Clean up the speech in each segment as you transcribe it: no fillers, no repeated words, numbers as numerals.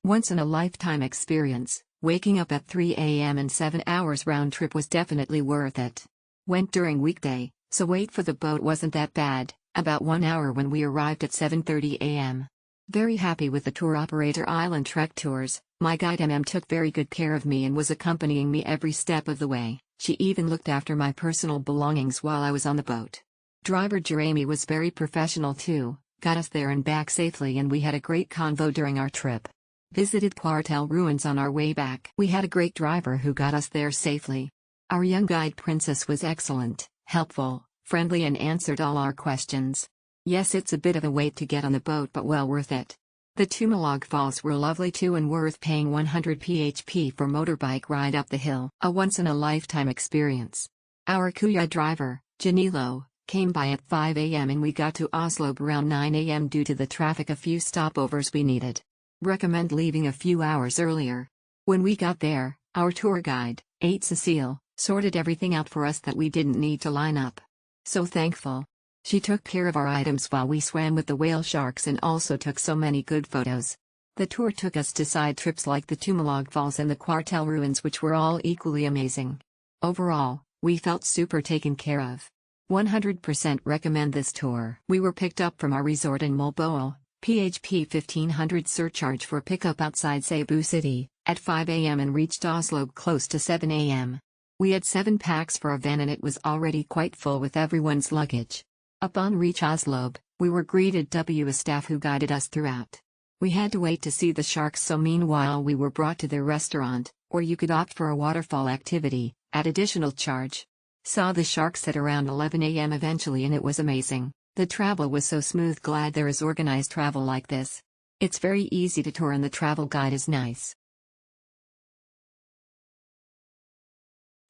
Once-in-a-lifetime experience. Waking up at 3 a.m. and 7 hours round trip was definitely worth it. Went during weekday, so wait for the boat wasn't that bad, about 1 hour when we arrived at 7:30 a.m. Very happy with the tour operator Island Trek Tours. My guide took very good care of me and was accompanying me every step of the way. She even looked after my personal belongings while I was on the boat. Driver Jeremy was very professional too, got us there and back safely, and we had a great convo during our trip. Visited Quartel ruins on our way back. We had a great driver who got us there safely. Our young guide Princess was excellent, helpful, friendly, and answered all our questions. Yes, it's a bit of a wait to get on the boat, but well worth it. The Tumalog Falls were lovely too and worth paying 100 php for motorbike ride up the hill. A once-in-a-lifetime experience. Our Kuya driver, Janilo, came by at 5 a.m. and we got to Oslob around 9 a.m. due to the traffic. A few stopovers we needed. Recommend leaving a few hours earlier. When we got there, our tour guide, Cecile, sorted everything out for us that we didn't need to line up. So thankful. She took care of our items while we swam with the whale sharks and also took so many good photos. The tour took us to side trips like the Tumalog Falls and the Quartel ruins, which were all equally amazing. Overall, we felt super taken care of. 100% recommend this tour. We were picked up from our resort in Mulboa, PHP 1500 surcharge for pickup outside Cebu City, at 5 a.m. and reached Oslob close to 7 a.m. We had 7 packs for a van and it was already quite full with everyone's luggage. Upon reach Oslob, we were greeted by a staff who guided us throughout. We had to wait to see the sharks, so meanwhile we were brought to their restaurant, or you could opt for a waterfall activity, at additional charge. Saw the sharks at around 11 a.m. eventually and it was amazing. The travel was so smooth. Glad there is organized travel like this. It's very easy to tour and the travel guide is nice.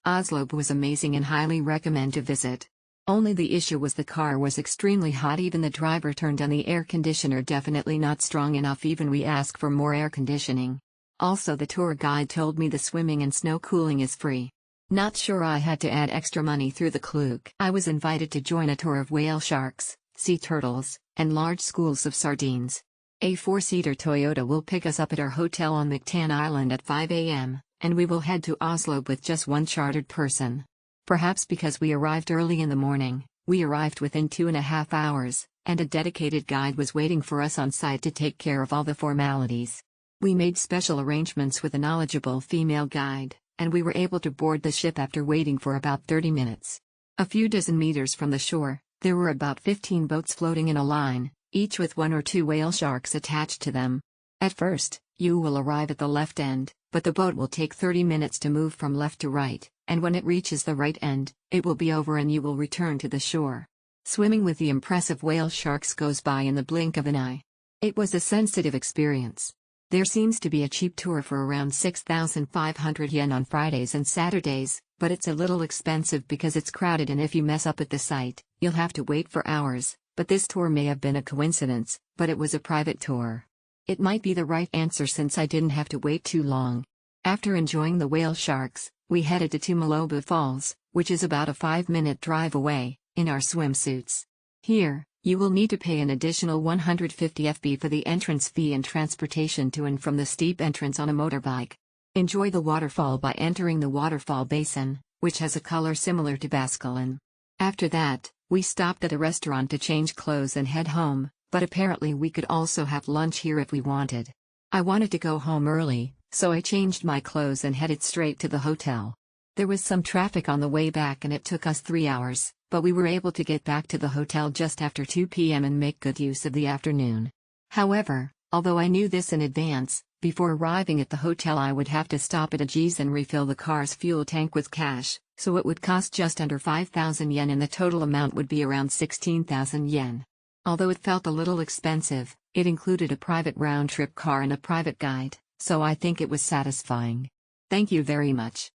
Oslob was amazing and highly recommend to visit. Only the issue was the car was extremely hot. Even the driver turned on the air conditioner, definitely not strong enough. Even we asked for more air conditioning. Also the tour guide told me the swimming and snow cooling is free. Not sure, I had to add extra money through the klug. I was invited to join a tour of whale sharks, sea turtles, and large schools of sardines. A 4-seater Toyota will pick us up at our hotel on Mactan Island at 5 a.m, and we will head to Oslo with just one chartered person. Perhaps because we arrived early in the morning, we arrived within 2.5 hours, and a dedicated guide was waiting for us on site to take care of all the formalities. We made special arrangements with a knowledgeable female guide, and we were able to board the ship after waiting for about 30 minutes. A few dozen meters from the shore, there were about 15 boats floating in a line, each with 1 or 2 whale sharks attached to them. At first, you will arrive at the left end, but the boat will take 30 minutes to move from left to right, and when it reaches the right end, it will be over and you will return to the shore. Swimming with the impressive whale sharks goes by in the blink of an eye. It was a sensitive experience. There seems to be a cheap tour for around 6,500 yen on Fridays and Saturdays, but it's a little expensive because it's crowded and if you mess up at the site, you'll have to wait for hours. But this tour may have been a coincidence, but it was a private tour. It might be the right answer since I didn't have to wait too long. After enjoying the whale sharks, we headed to Tumalog Falls, which is about a 5-minute drive away, in our swimsuits. Here, you will need to pay an additional 150 FB for the entrance fee and transportation to and from the steep entrance on a motorbike. Enjoy the waterfall by entering the waterfall basin, which has a color similar to Basculin. After that, we stopped at a restaurant to change clothes and head home, but apparently we could also have lunch here if we wanted. I wanted to go home early, so I changed my clothes and headed straight to the hotel. There was some traffic on the way back and it took us 3 hours, but we were able to get back to the hotel just after 2 p.m. and make good use of the afternoon. However, although I knew this in advance, before arriving at the hotel I would have to stop at a G's and refill the car's fuel tank with cash, so it would cost just under 5,000 yen and the total amount would be around 16,000 yen. Although it felt a little expensive, it included a private round-trip car and a private guide, so I think it was satisfying. Thank you very much.